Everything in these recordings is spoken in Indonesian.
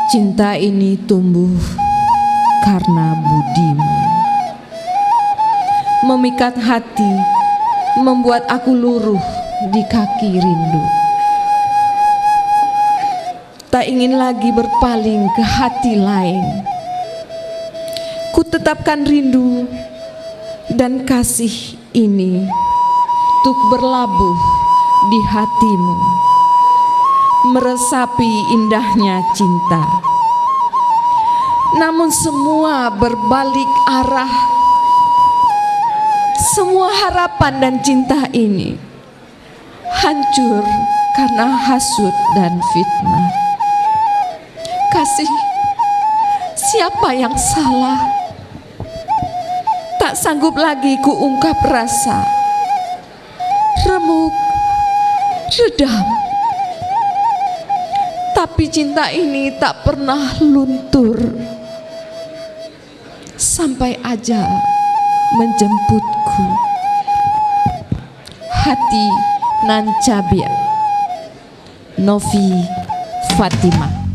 Cinta ini tumbuh karena budimu, memikat hati, membuat aku luruh di kaki rindu. Tak ingin lagi berpaling ke hati lain. Ku tetapkan rindu dan kasih ini untuk berlabuh di hatimu, meresapi indahnya cinta. Namun semua berbalik arah. Semua harapan dan cinta ini hancur karena hasut dan fitnah. Kasih, siapa yang salah? Tak sanggup lagi ku ungkap rasa. Remuk, redam. Tapi cinta ini tak pernah luntur sampai ajal menjemputku. Hati nan cabia. Novi Fatimah.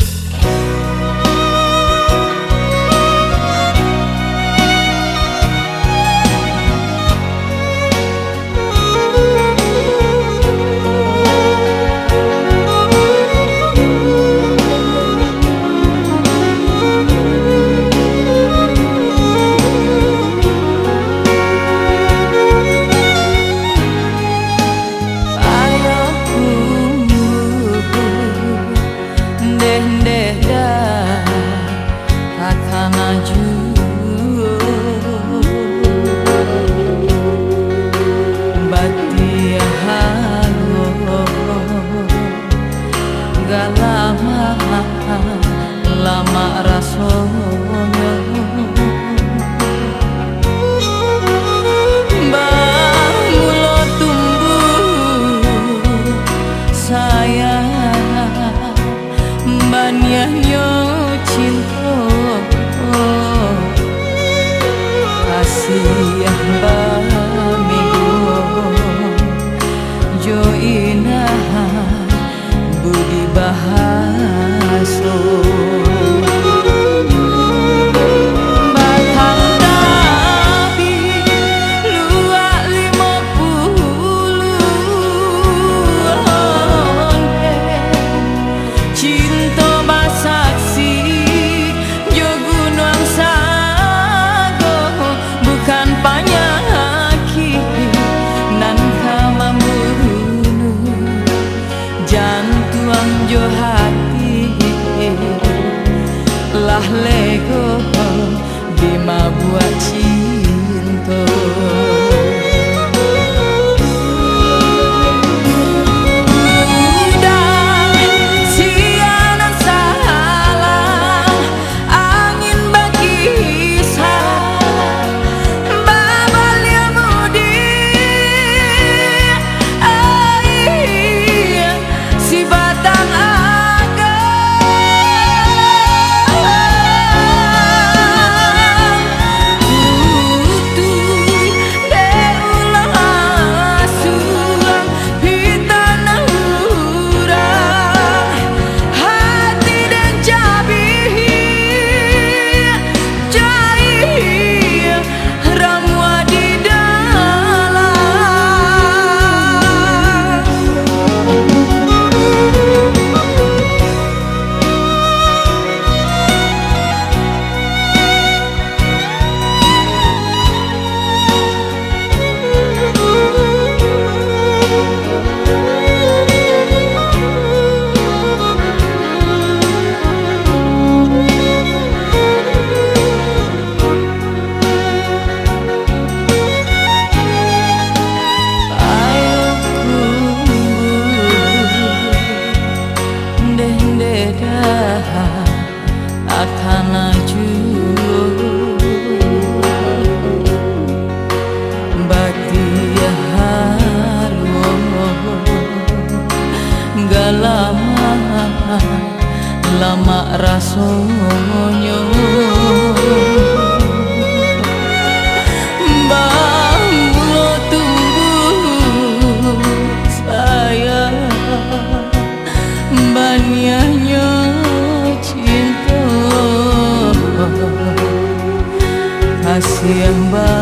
Lama rasanya bangulo tumbuh sayang banyak cinta kasih bamigo joina budi bahaso. Lah lego bima buat cinta. Lama rasanya bangulo tumbuh sayang banyaknya cinta. yang baik